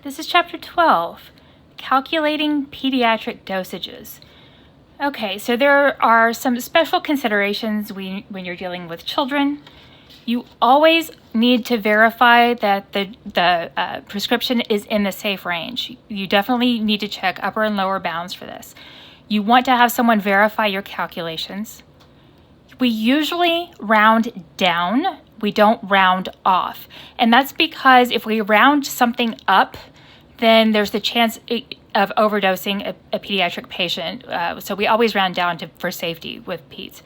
This is Chapter 12, Calculating Pediatric Dosages. Okay, so there are some special considerations when you're dealing with children. You always need to verify that the prescription is in the safe range. You definitely need to check upper and lower bounds for this. You want to have someone verify your calculations. We usually round down, we don't round off. And that's because if we round something up, then there's the chance of overdosing a pediatric patient. So we always round down for safety with peds.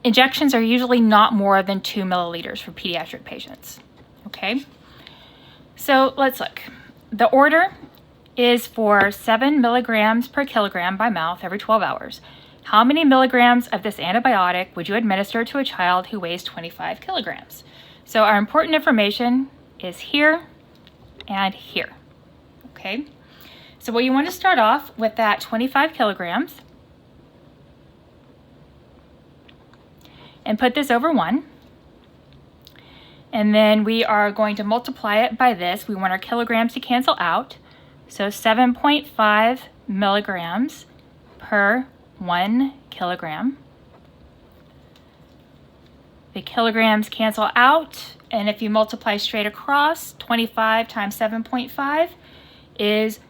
Injections are usually not more than 2 milliliters for pediatric patients. Okay, so let's look. The order is for 7 milligrams per kilogram by mouth every 12 hours. How many milligrams of this antibiotic would you administer to a child who weighs 25 kilograms? So our important information is here and here. Okay, so what you want to start off with that 25 kilograms and put this over 1. And then we are going to multiply it by this. We want our kilograms to cancel out. So 7.5 milligrams per 1 kilogram. The kilograms cancel out, and if you multiply straight across, 25 times 7.5 is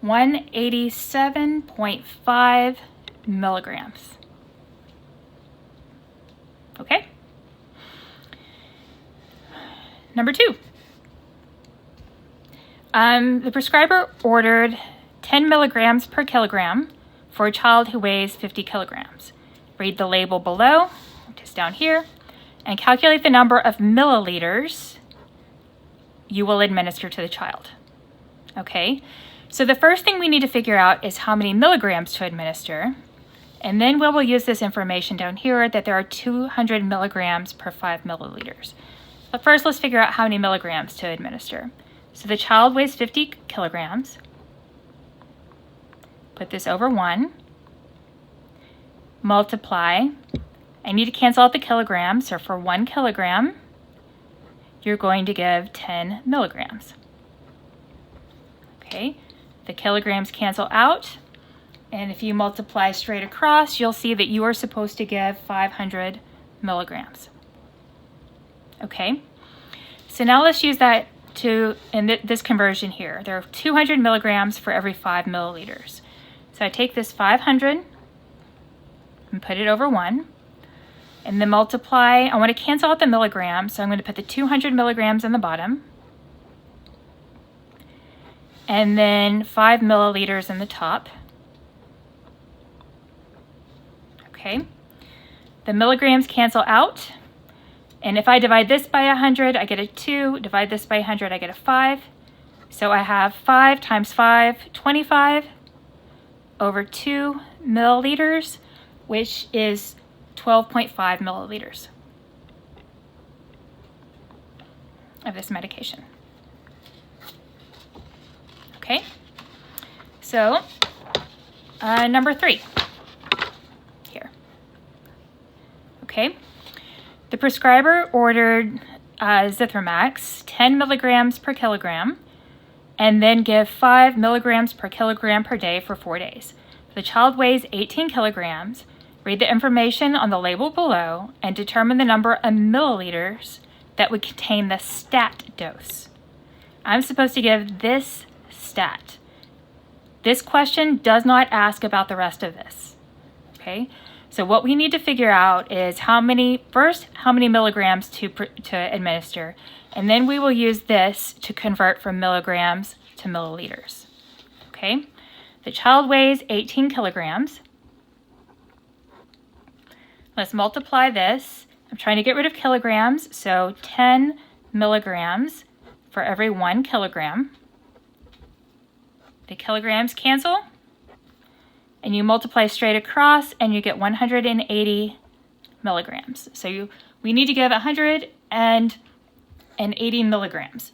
187.5 milligrams. Okay? Number 2. The prescriber ordered 10 milligrams per kilogram for a child who weighs 50 kilograms. Read the label below, which is down here, and calculate the number of milliliters you will administer to the child. Okay, so the first thing we need to figure out is how many milligrams to administer, and then we will use this information down here that there are 200 milligrams per 5 milliliters. But first, let's figure out how many milligrams to administer. So the child weighs 50 kilograms. Put this over 1. Multiply. I need to cancel out the kilograms, so for 1 kilogram, you're going to give 10 milligrams. Okay, the kilograms cancel out, and if you multiply straight across, you'll see that you are supposed to give 500 milligrams. Okay, so now let's use that in this conversion here. There are 200 milligrams for every 5 milliliters. So I take this 500 and put it over 1, and then multiply. I want to cancel out the milligrams, so I'm going to put the 200 milligrams in the bottom, and then 5 milliliters in the top. Okay, the milligrams cancel out, and if I divide this by 100, I get a 2. Divide this by 100, I get a 5. So I have 5 times 5, 25 over 2 milliliters, which is 12.5 milliliters of this medication. Okay, so number 3 here. Okay, the prescriber ordered Zithromax 10 milligrams per kilogram, and then give 5 milligrams per kilogram per day for 4 days. The child weighs 18 kilograms. Read the information on the label below and determine the number of milliliters that would contain the stat dose. I'm supposed to give this stat. This question does not ask about the rest of this. Okay, so what we need to figure out is how many milligrams to administer, and then we will use this to convert from milligrams to milliliters. Okay, the child weighs 18 kilograms. Let's multiply this. I'm trying to get rid of kilograms, so 10 milligrams for every 1 kilogram. The kilograms cancel, and you multiply straight across, and you get 180 milligrams. So we need to give 180 milligrams.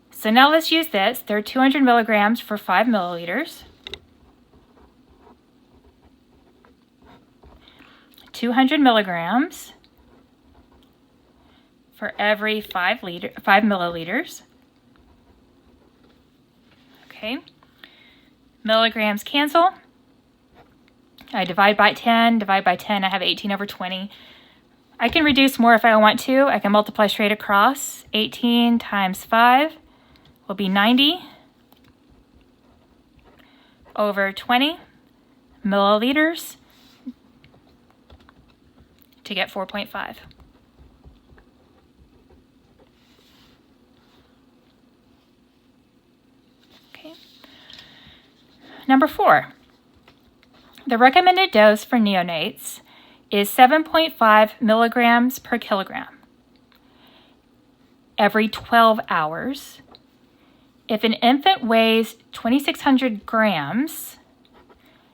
So now let's use this. There are 200 milligrams for 5 milliliters. 200 milligrams for every 5 milliliters. Okay. Milligrams cancel. I divide by 10, I have 18 over 20. I can reduce more if I want to. I can multiply straight across. 18 times 5 will be 90 over 20 milliliters to get 4.5. Okay. Number 4. The recommended dose for neonates is 7.5 milligrams per kilogram every 12 hours. If an infant weighs 2,600 grams,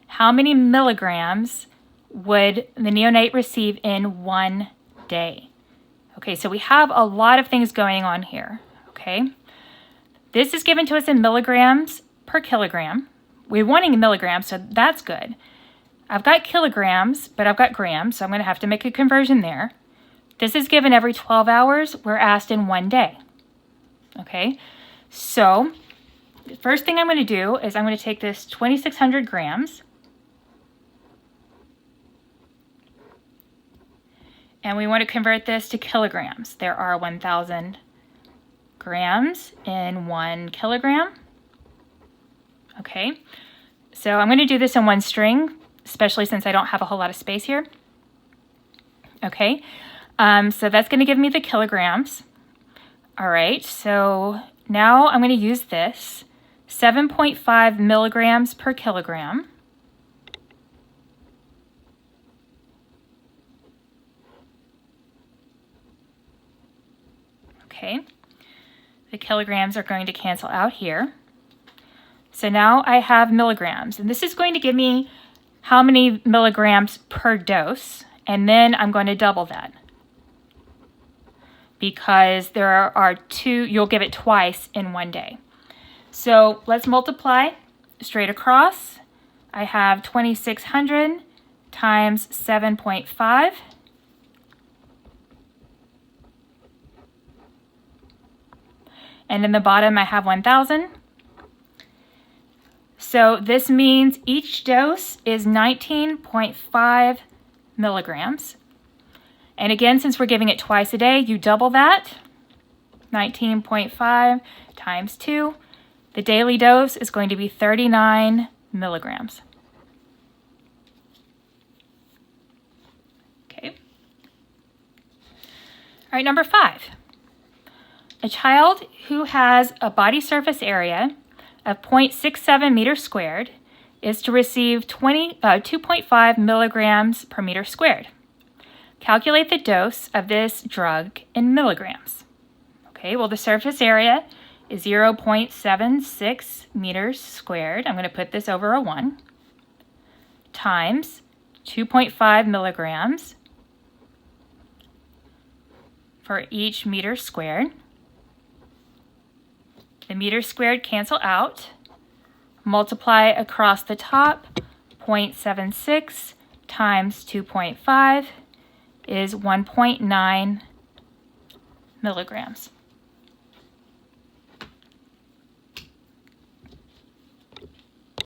how many milligrams would the neonate receive in 1 day? Okay, so we have a lot of things going on here, okay? This is given to us in milligrams per kilogram. We're wanting milligrams, so that's good. I've got kilograms, but I've got grams, so I'm going to have to make a conversion there. This is given every 12 hours. We're asked in 1 day. Okay, so the first thing I'm going to do is I'm going to take this 2,600 grams and we want to convert this to kilograms. There are 1,000 grams in 1 kilogram. Okay, so I'm going to do this in one string, especially since I don't have a whole lot of space here. Okay, so that's going to give me the kilograms. All right, so now I'm going to use this 7.5 milligrams per kilogram. Okay, the kilograms are going to cancel out here. So now I have milligrams, and this is going to give me how many milligrams per dose, and then I'm going to double that because there are two, you'll give it twice in 1 day. So let's multiply straight across. I have 2,600 times 7.5. And in the bottom I have 1,000. So this means each dose is 19.5 milligrams. And again, since we're giving it twice a day, you double that. 19.5 times 2. The daily dose is going to be 39 milligrams. Okay. All right, number 5. A child who has a body surface area of 0.67 meters squared is to receive 2.5 milligrams per meter squared. Calculate the dose of this drug in milligrams. Okay, well, the surface area is 0.76 meters squared. I'm going to put this over a 1 times 2.5 milligrams for each meter squared. The meters squared cancel out. Multiply across the top. 0.76 times 2.5 is 1.9 milligrams.